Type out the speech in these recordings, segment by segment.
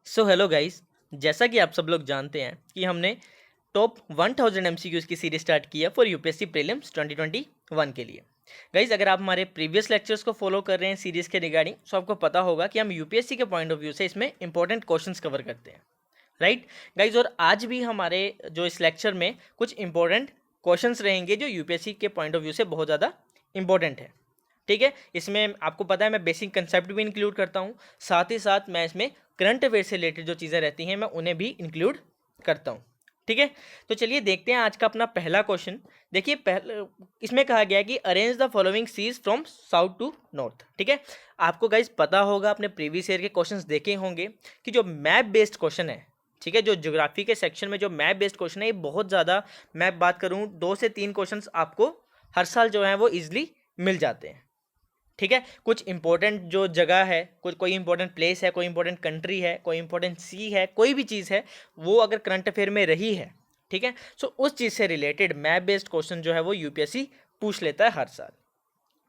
So hello guys, जैसा कि आप सब लोग जानते हैं कि हमने टॉप 1000 एमसीक्यूज की सीरीज स्टार्ट की है फॉर यूपीएससी प्रीलिम्स 2021 के लिए। गाइस, अगर आप हमारे प्रीवियस लेक्चर्स को फॉलो कर रहे हैं सीरीज के रिगार्डिंग, तो आपको पता होगा कि हम यूपीएससी के पॉइंट ऑफ व्यू से इसमें इंपॉर्टेंट क्वेश्चंस कवर करते हैं, राइट गाइस। और आज भी हमारे जो इस लेक्चर में कुछ इंपॉर्टेंट क्वेश्चंस रहेंगे जो यूपीएससी के पॉइंट ऑफ व्यू से बहुत ज़्यादा इंपॉर्टेंट है। ठीक है, इसमें आपको पता है मैं बेसिक कंसेप्ट भी इंक्लूड करता हूँ, साथ ही साथ मैं इसमें करंट अफेयर से रिलेटेड जो चीज़ें रहती हैं मैं उन्हें भी इंक्लूड करता हूँ। ठीक है, तो चलिए देखते हैं आज का अपना पहला क्वेश्चन। देखिए, इसमें कहा गया है कि arrange the following seas from south to north. ठीक है, आपको गाइज पता होगा, अपने प्रीवियस ईयर के क्वेश्चंस देखे होंगे कि जो मैप बेस्ड क्वेश्चन है, ठीक है, जो ज्योग्राफी के सेक्शन में जो मैप बेस्ड क्वेश्चन है, ये बहुत ज़्यादा, मैं बात करूँ 2 से 3 क्वेश्चंस आपको हर साल जो है वो ईजिली मिल जाते हैं। ठीक है, कुछ इंपॉर्टेंट जो जगह है, कोई इंपॉर्टेंट प्लेस है, कोई इंपॉर्टेंट कंट्री है, कोई इंपॉर्टेंट सी है, कोई भी चीज़ है, वो अगर करंट अफेयर में रही है, ठीक है, सो उस चीज़ से रिलेटेड मैप बेस्ड क्वेश्चन जो है वो यूपीएससी पूछ लेता है हर साल।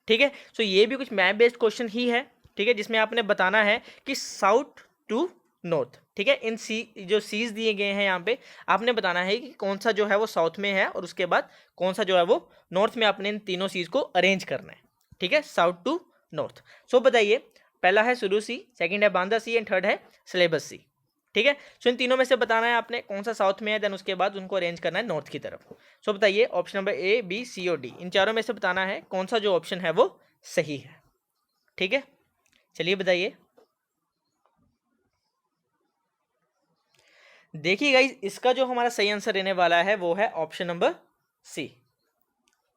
ठीक है, सो ये भी कुछ मैप बेस्ड क्वेश्चन ही है। ठीक है, जिसमें आपने बताना है कि साउथ टू नॉर्थ, ठीक है, इन सी जो सीज दिए गए हैं यहाँ पे आपने बताना है कि कौन सा जो है वो साउथ में है और उसके बाद कौन सा जो है वो नॉर्थ में, आपने इन तीनों सीज को अरेंज करना है। ठीक है, साउथ टू नॉर्थ। सो बताइए, पहला है सुरु सी, सेकंड है बांदा सी एंड थर्ड है सिलेबस सी। ठीक है, सो इन तीनों में से बताना है आपने कौन सा साउथ में है, देन उसके बाद उनको अरेंज करना है नॉर्थ की तरफ। सो बताइए, ऑप्शन नंबर ए, बी, सी और डी, इन चारों में से बताना है कौन सा जो ऑप्शन है वो सही है। ठीक है, चलिए बताइए। देखिए गाइस, इसका जो हमारा सही आंसर रहने वाला है वो है ऑप्शन नंबर सी।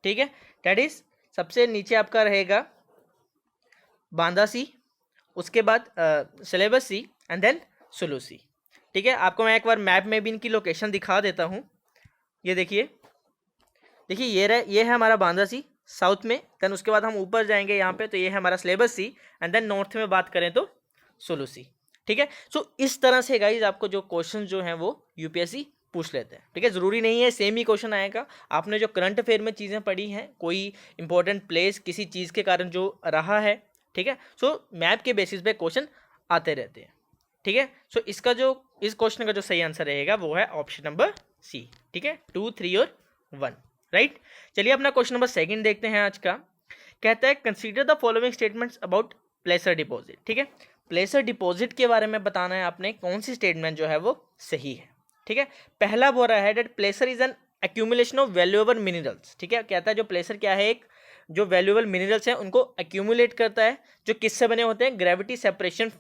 ठीक है, दैट इज सबसे नीचे आपका रहेगा बांदा सी, उसके बाद syllabus see and then Sulu सी। ठीक है, आपको मैं एक बार मैप में भी इनकी लोकेशन दिखा देता हूँ। ये देखिए, देखिए ये है हमारा बांदा सी साउथ में, देन उसके बाद हम ऊपर जाएंगे यहाँ पे तो ये है हमारा syllabus see and then north में बात करें तो सुलू सी। ठीक है, सो इस तरह से गाइज आपको जो क्वेश्चन जो हैं वो यूपीएससी पूछ लेते हैं। ठीक है, ज़रूरी नहीं है सेम ही क्वेश्चन आएगा, आपने जो करंट अफेयर में चीज़ें पढ़ी हैं, कोई इंपॉर्टेंट प्लेस किसी चीज़ के कारण जो रहा है, ठीक है, सो मैप के बेसिस पे क्वेश्चन आते रहते हैं। ठीक है, सो इसका जो इस क्वेश्चन का जो सही आंसर रहेगा वो है ऑप्शन नंबर सी। ठीक है, 2, 3 और 1, राइट। चलिए अपना क्वेश्चन नंबर सेकंड देखते हैं आज का। कहता है consider the following statements about प्लेसर deposit. ठीक है, प्लेसर डिपॉजिट के बारे में बताना है आपने कौन सी स्टेटमेंट जो है वो सही है। ठीक है, पहला बोल रहा है that प्लेसर is an accumulation of valuable minerals. ठीक है, कहता है जो प्लेसर क्या है, एक जो वैल्यूएबल मिनरल्स हैं उनको एक्यूमुलेट करता है, जो किससे बने होते हैं, gravity separation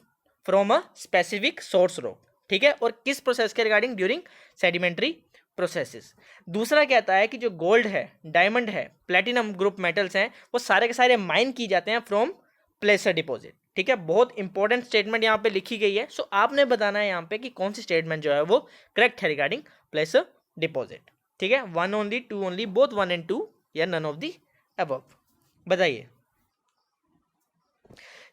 from a specific source rock. ठीक है, और किस प्रोसेस के रिगार्डिंग, ड्यूरिंग सेडिमेंट्री प्रोसेसेस। दूसरा कहता है कि जो गोल्ड है, डायमंड है, प्लेटिनम ग्रुप मेटल्स हैं, वो सारे के सारे माइन की जाते हैं फ्रॉम प्लेसर डिपॉजिट। ठीक है, बहुत इंपॉर्टेंट स्टेटमेंट यहाँ पे लिखी गई है। सो आपने बताना है यहाँ पे कि कौन सी स्टेटमेंट जो है वो करेक्ट है रिगार्डिंग प्लेसर डिपॉजिट। ठीक है, 1 ओनली, 2 ओनली, बोथ 1 एंड 2 या नन ऑफ दी अबव, बताइए।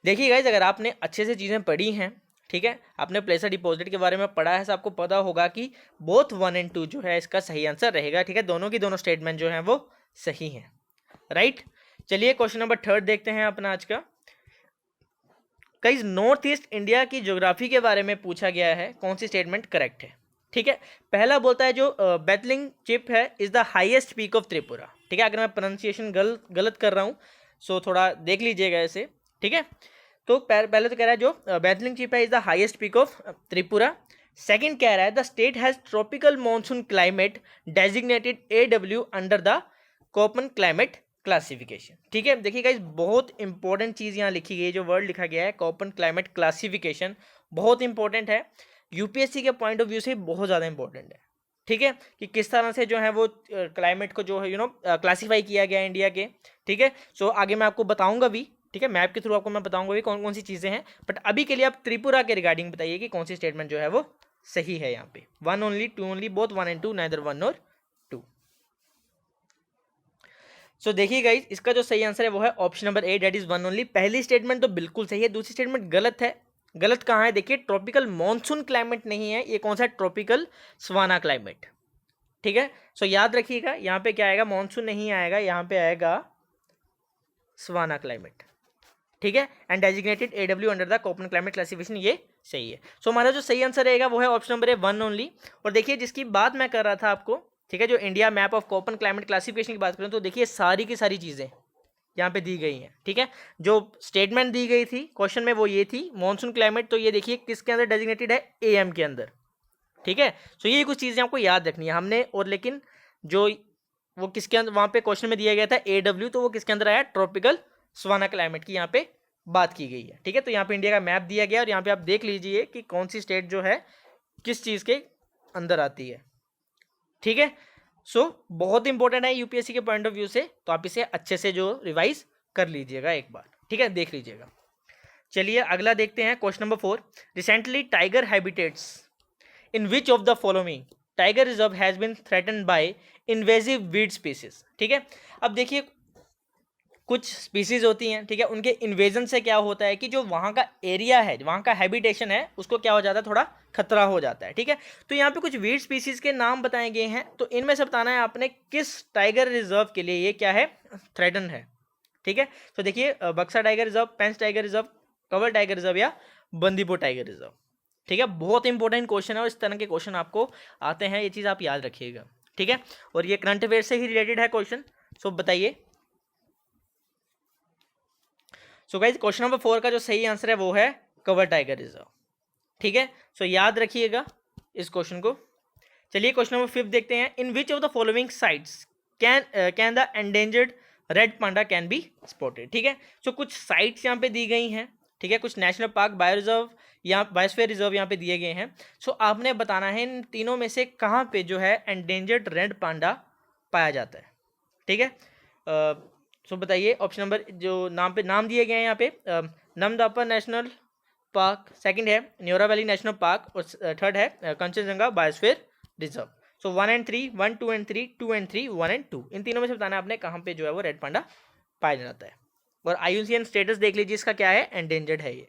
देखिए गाइज, अगर आपने अच्छे से चीज़ें पढ़ी हैं, ठीक है, आपने प्लेसर डिपॉजिट के बारे में पढ़ा है, तो आपको पता होगा कि बोथ 1 एंड 2 जो है इसका सही आंसर रहेगा। ठीक है, दोनों की दोनों स्टेटमेंट जो है वो सही है, राइट। चलिए क्वेश्चन नंबर थर्ड देखते हैं अपना आज का। गाइज, नॉर्थ ईस्ट इंडिया की ज्योग्राफी के बारे में पूछा गया है, कौन सी स्टेटमेंट करेक्ट है। ठीक है, पहला बोलता है जो बेथलिंग चिप है is the highest peak of Tripura. ठीक है, अगर मैं प्रोनाउंसिएशन गलत कर रहा हूँ सो थोड़ा देख लीजिएगा ऐसे। ठीक है, तो पहले तो कह रहा है जो बेथलिंग चिप है is the highest peak of Tripura. Second कह रहा है the state has tropical monsoon climate designated AW under the Koppen climate classification. ठीक है, देखिए गाइस, बहुत इंपॉर्टेंट चीज़ यहाँ लिखी गई है, जो वर्ड लिखा गया है कोपन क्लाइमेट क्लासिफिकेशन, बहुत इंपॉर्टेंट है, यूपीएससी के पॉइंट ऑफ व्यू से बहुत ज़्यादा इंपॉर्टेंट है। ठीक है, कि किस तरह से जो है वो क्लाइमेट को जो है क्लासीफाई किया गया है इंडिया के। ठीक है, सो आगे मैं आपको बताऊंगा भी। ठीक है, मैप के थ्रू आपको मैं बताऊंगा भी कौन कौन सी चीज़ें हैं, बट अभी के लिए आप त्रिपुरा के रिगार्डिंग बताइए कि कौन सी स्टेटमेंट जो है वो सही है यहाँ पे। 1 only, 2 only, both 1 and 2, neither 1 और 2। सो देखिए गाइस, इसका जो सही आंसर है वो है option number A, that is 1 only. पहली स्टेटमेंट तो बिल्कुल सही है, दूसरी स्टेटमेंट गलत है। गलत कहाँ है, देखिए, ट्रॉपिकल मॉनसून क्लाइमेट नहीं है, ये कौन सा है, ट्रॉपिकल सवाना क्लाइमेट। ठीक है, सो याद रखिएगा, यहाँ पे क्या आएगा, मॉनसून नहीं आएगा, यहाँ पे आएगा सवाना क्लाइमेट। ठीक है, and designated AW under the Koppen climate classification, ये सही है। सो हमारा जो सही आंसर रहेगा वो है ऑप्शन नंबर ए 1 ओनली। और देखिए जिसकी बात मैं कर रहा था आपको, ठीक है, जो India map of Köppen climate classification की बात करूँ तो देखिए सारी की सारी चीज़ें यहाँ पे दी गई हैं। ठीक है, जो स्टेटमेंट दी गई थी क्वेश्चन में वो ये थी मॉनसून क्लाइमेट, तो ये देखिए किसके अंदर डेजिग्नेटेड है, AM के अंदर। ठीक है, सो ये कुछ चीज़ें आपको याद रखनी है हमने। और लेकिन जो वो किसके अंदर वहाँ पे क्वेश्चन में दिया गया था AW, तो वो किसके अंदर आया, ट्रॉपिकल सवाना क्लाइमेट की यहाँ पे बात की गई है। ठीक है, तो यहाँ पे इंडिया का मैप दिया गया और यहाँ पे आप देख लीजिए कि कौन सी स्टेट जो है किस चीज़ के अंदर आती है। ठीक है, सो बहुत इंपॉर्टेंट है यूपीएससी के पॉइंट ऑफ व्यू से, तो आप इसे अच्छे से जो रिवाइज कर लीजिएगा एक बार। ठीक है, देख लीजिएगा। चलिए अगला देखते हैं question number 4। Recently tiger habitats in which of the following tiger reserve has been threatened by invasive weed species. ठीक है, अब देखिए कुछ स्पीसीज होती हैं, ठीक है, उनके इन्वेजन से क्या होता है कि जो वहाँ का एरिया है, वहाँ का हैबिटेशन है, उसको क्या हो जाता है, थोड़ा खतरा हो जाता है। ठीक है, तो यहाँ पे कुछ वीड स्पीसीज के नाम बताए गए हैं, तो इनमें से बताना है आपने किस टाइगर रिजर्व के लिए ये क्या है, थ्रेटन है। ठीक है, तो देखिए Buxa tiger reserve, Pench tiger reserve, Kanwar tiger reserve या बंदीपुर टाइगर रिजर्व। ठीक है, बहुत इंपॉर्टेंट क्वेश्चन है और इस तरह के क्वेश्चन आपको आते हैं, ये चीज़ आप याद रखिएगा। ठीक है, और ये करंट अफेयर से ही रिलेटेड है क्वेश्चन। सो बताइए। सो गाइज क्वेश्चन नंबर 4 का जो सही आंसर है वो है कवर टाइगर रिजर्व। ठीक है, सो याद रखिएगा इस क्वेश्चन को। चलिए क्वेश्चन नंबर 5 देखते हैं। In which of the following sites can the endangered red panda can be spotted. ठीक है, सो कुछ साइट्स यहाँ पे दी गई हैं। ठीक है, कुछ नेशनल पार्क, बायो रिजर्व या बायोस्फीयर रिजर्व यहाँ पे दिए गए हैं। सो आपने बताना है इन तीनों में से कहाँ पे जो है एंडेंजर्ड रेड पांडा पाया जाता है। ठीक है, सो बताइए ऑप्शन नंबर जो नाम दिए गए हैं यहाँ पे, नमदापा नेशनल पार्क, सेकंड है न्योरा वैली नेशनल पार्क और थर्ड है Kanchenjunga biosphere reserve. So 1 and 3, 1, 2 and 3, 2 and 3, 1 and 2, इन तीनों में से बताना है आपने कहाँ पे जो है वो रेड पांडा पाया जाता है। और IUCN स्टेटस देख लीजिए इसका क्या है, एंडेंजर्ड है ये।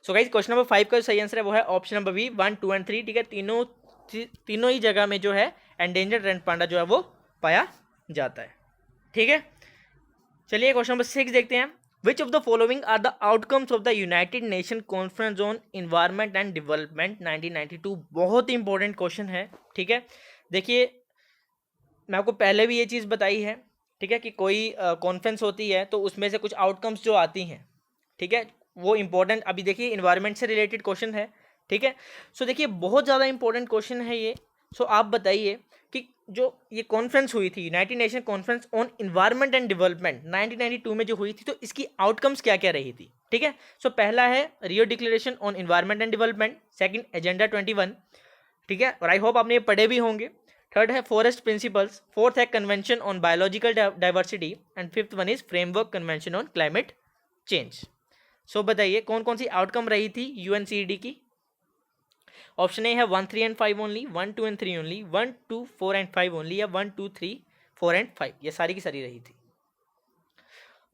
सो गाइस क्वेश्चन नंबर 5 का जो सही आंसर है वो है ऑप्शन नंबर बी 1, 2 and 3। ठीक है, तीनों ही जगह में जो है एंडेंजर्ड रेड पांडा जो है वो पाया जाता है। ठीक है, चलिए क्वेश्चन नंबर 6 देखते हैं। Which of the following are the outcomes of the United Nation conference on environment and development 1992। बहुत ही इंपॉर्टेंट क्वेश्चन है। ठीक है, देखिए मैं आपको पहले भी ये चीज़ बताई है, ठीक है, कि कोई कॉन्फ्रेंस होती है तो उसमें से कुछ आउटकम्स जो आती हैं, ठीक है, वो इंपॉर्टेंट। अभी देखिए इन्वायरमेंट से रिलेटेड क्वेश्चन है। ठीक है, सो देखिए बहुत ज़्यादा इंपॉर्टेंट क्वेश्चन है ये। सो आप बताइए कि जो ये कॉन्फ्रेंस हुई थी, United Nation conference on environment and development 1992 में जो हुई थी, तो इसकी आउटकम्स क्या क्या रही थी। ठीक है, सो पहला है Rio declaration on environment and development, second agenda 21। ठीक है, और आई होप आपने ये पढ़े भी होंगे। थर्ड है फॉरेस्ट प्रिंसिपल्स, फोर्थ है convention on biological diversity and fifth one is framework convention on climate change. So बताइए कौन कौन सी आउटकम रही थी UNCED की। ऑप्शन ए है 1, 3 and 5 only, 1, 2 and 3 only, 1, 2, 4 and 5 only या 1, 2, 3, 4 and 5, ये सारी की सारी रही थी।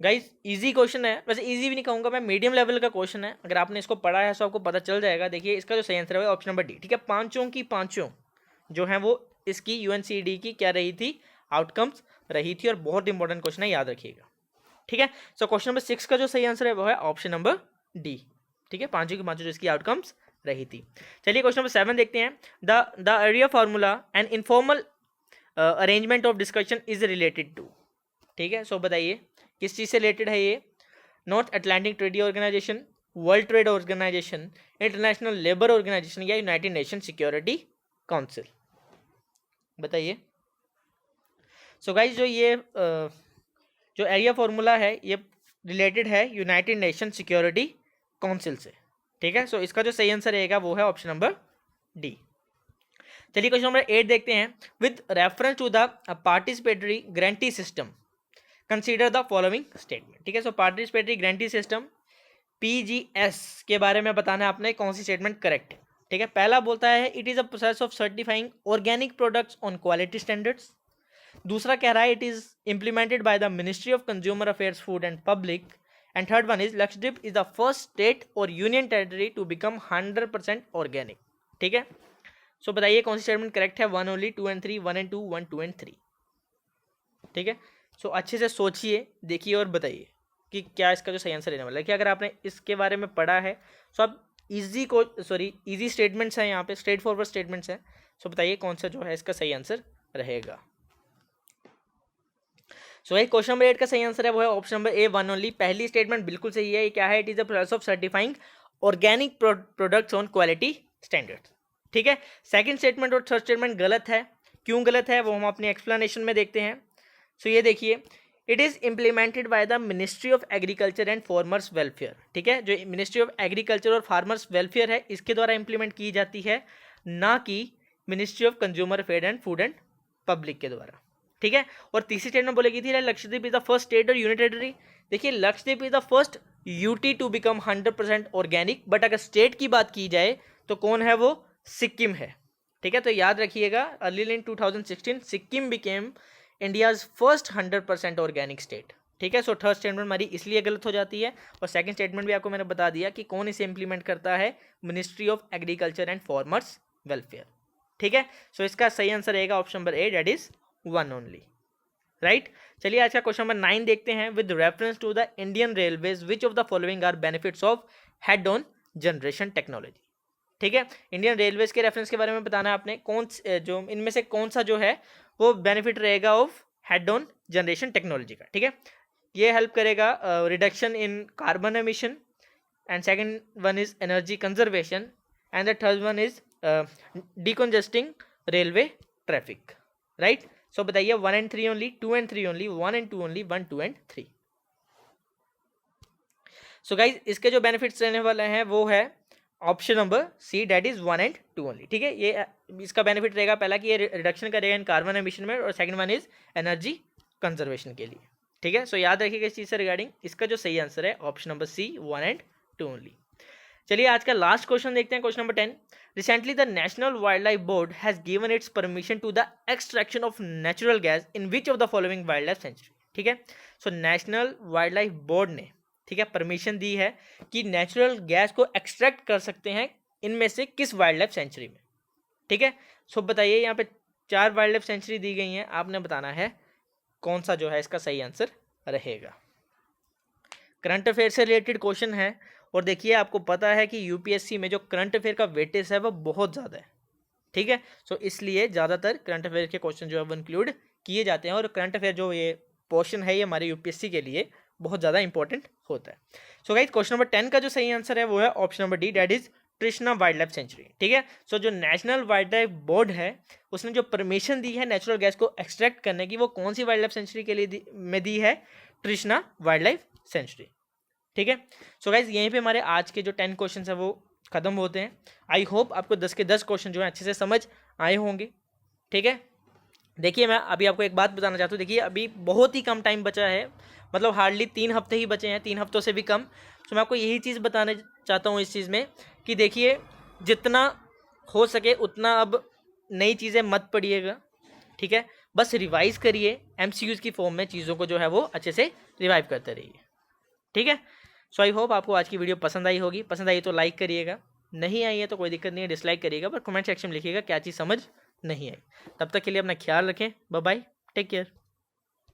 गाइज इजी क्वेश्चन है, वैसे इजी भी नहीं कहूँगा मैं, मीडियम लेवल का क्वेश्चन है। अगर आपने इसको पढ़ा है तो आपको पता चल जाएगा। देखिए इसका जो सही आंसर है ऑप्शन नंबर डी। ठीक है, पांचों की पांचों जो है वो इसकी UNCED की क्या रही थी, आउटकम्स रही थी। और बहुत इंपॉर्टेंट क्वेश्चन है, याद रखिएगा। ठीक है, सो क्वेश्चन नंबर 6 का जो सही आंसर है वो है ऑप्शन नंबर डी। ठीक है, पांचों की पांचों जो इसकी आउटकम्स रही थी। चलिए क्वेश्चन नंबर 7 देखते हैं। The Arria formula and informal arrangement of discussion is related to. ठीक है, सो बताइए किस चीज़ से रिलेटेड है ये। North Atlantic treaty organization, world trade organization, international labour organization या यूनाइटेड नेशन सिक्योरिटी काउंसिल, बताइए। सो गाइज जो ये जो एरिया फार्मूला है ये रिलेटेड है यूनाइटेड नेशन सिक्योरिटी काउंसिल से। ठीक है, सो इसका जो सही आंसर रहेगा वो है ऑप्शन नंबर डी। चलिए क्वेश्चन नंबर 8 देखते हैं। With reference to the participatory guarantee system consider the following statement. ठीक है, so participatory guarantee system PGS के बारे में बताना है आपने कौन सी स्टेटमेंट करेक्ट है। ठीक है, पहला बोलता है it is a process of certifying organic products on quality standards. दूसरा कह रहा है it is implemented by the ministry of consumer affairs, food and public. And third one is Lakshadweep is the first state और union territory to become 100% organic. ठीक है, सो बताइए कौन सी statement correct है। 1 ओनली, 2 and 3, 1 and 2, 1, 2 and 3। ठीक है, सो अच्छे से सोचिए, देखिए और बताइए कि क्या इसका जो सही आंसर रहने वाला है। कि अगर आपने इसके बारे में पढ़ा है तो आप इजी स्टेटमेंट्स हैं यहाँ पे, स्ट्रेट फॉरवर्ड स्टेटमेंट्स हैं। सो बताइए कौन सा जो है इसका सही आंसर रहेगा। सो एक क्वेश्चन नंबर 8 का सही आंसर है वो है ऑप्शन नंबर ए, वन ओनली। पहली स्टेटमेंट बिल्कुल सही है। ये क्या है? It is the process of certifying organic products on quality standards. ठीक है। सेकंड स्टेटमेंट और थर्ड स्टेटमेंट गलत है। क्यों गलत है वो हम अपनी एक्सप्लेनेशन में देखते हैं। सो ये देखिए, it is implemented by the ministry of agriculture and farmers welfare. ठीक है, जो मिनिस्ट्री ऑफ एग्रीकल्चर और फार्मर्स वेलफेयर है इसके द्वारा इम्प्लीमेंट की जाती है, ना कि ministry of consumer affair and food and public के द्वारा। ठीक है। और तीसरी स्टेटमेंट बोलेगी थी Lakshadweep is the first state और यूनियन टेरिटरी। देखिए, Lakshadweep is the first UT to become 100% organic, but अगर स्टेट की बात की जाए तो कौन है वो? सिक्किम है। ठीक है, तो याद रखिएगा, early in 2016 Sikkim became India's first 100% organic state. ठीक है। सो थर्ड स्टेटमेंट हमारी इसलिए गलत हो जाती है। और सेकंड स्टेटमेंट भी आपको मैंने बता दिया कि कौन इसे इंप्लीमेंट करता है, ministry of agriculture and farmers welfare. ठीक है। सो इसका सही आंसर रहेगा option number A, that is one only. Right. चलिए आज का क्वेश्चन नंबर 9 देखते हैं। With reference to the Indian railways which of the following are benefits of head on generation technology. ठीक है, इंडियन रेलवेज के रेफरेंस के बारे में बताना है आपने, कौन जो इनमें से कौन सा जो है वो बेनिफिट रहेगा of head on generation technology का। ठीक है, ये हेल्प करेगा reduction in carbon emission, and second one is energy conservation, and the third one is decongesting railway traffic. Right. So बताइए 1 and 3 only, 2 and 3 only, 1 and 2 only, 1, 2 and 3। So guys इसके जो benefits रहने वाले हैं वो है option number C, that is 1 and 2 only. ठीक है, ये इसका बेनिफिट रहेगा पहला कि ये रिडक्शन करेगा इन कार्बन एमिशन में, और second one is energy conservation के लिए। ठीक है। सो याद रखिएगा इस चीज़ से रिगार्डिंग, इसका जो सही आंसर है option number C, 1 and 2 only. चलिए आज का लास्ट क्वेश्चन देखते हैं, question number 10। Recently the national wild life board has given its permission to the extraction of natural gas in which of the following wild life sanctuary. ठीक है। So national wild life board ने, ठीक है, permission दी है कि natural gas को extract कर सकते हैं इनमें से किस वाइल्ड लाइफ सेंचुरी में। ठीक है। सो बताइए, यहाँ पे 4 वाइल्ड लाइफ सेंचुरी दी गई हैं, आपने बताना है कौन सा जो है इसका सही आंसर रहेगा। करंट अफेयर से रिलेटेड क्वेश्चन है, और देखिए आपको पता है कि यूपीएससी में जो करंट अफेयर का वेटेज है वो बहुत ज़्यादा है। ठीक है। सो इसलिए ज़्यादातर करंट अफेयर के क्वेश्चन जो है वो इंक्लूड किए जाते हैं, और करंट अफेयर जो ये पोर्शन है ये हमारे यूपीएससी के लिए बहुत ज़्यादा इंपॉर्टेंट होता है। सो गाइस क्वेश्चन नंबर 10 का जो सही आंसर है वो है option number D, that is Krishna wild life sanctuary. ठीक है। सो जो नेशनल वाइल्ड लाइफ बोर्ड है उसने जो परमिशन दी है नेचुरल गैस को एक्सट्रैक्ट करने की, वो कौन सी वाइल्ड लाइफ सेंचुरी के लिए में दी है? Krishna wild life sanctuary. ठीक है। सो गाइज यहीं पे हमारे आज के जो 10 क्वेश्चन है वो खत्म होते हैं। आई होप आपको 10 के 10 क्वेश्चन जो है अच्छे से समझ आए होंगे। ठीक है। देखिए मैं अभी आपको एक बात बताना चाहता हूँ। देखिए अभी बहुत ही कम टाइम बचा है, मतलब हार्डली 3 हफ्ते ही बचे हैं, 3 हफ्तों से भी कम। तो मैं आपको यही चीज़ बताना चाहता हूँ इस चीज़ में कि देखिए जितना हो सके उतना अब नई चीज़ें मत पढ़िएगा। ठीक है, बस रिवाइज़ करिए, MCQs की फॉर्म में चीज़ों को जो है वो अच्छे से रिवाइव करते रहिए। ठीक है। सो आई होप आपको आज की वीडियो पसंद आई होगी। पसंद आई तो लाइक करिएगा, नहीं आई है तो कोई दिक्कत नहीं है, डिसलाइक करिएगा, पर कमेंट सेक्शन में लिखिएगा क्या चीज़ समझ नहीं आई। तब तक के लिए अपना ख्याल रखें। Bye bye, take care.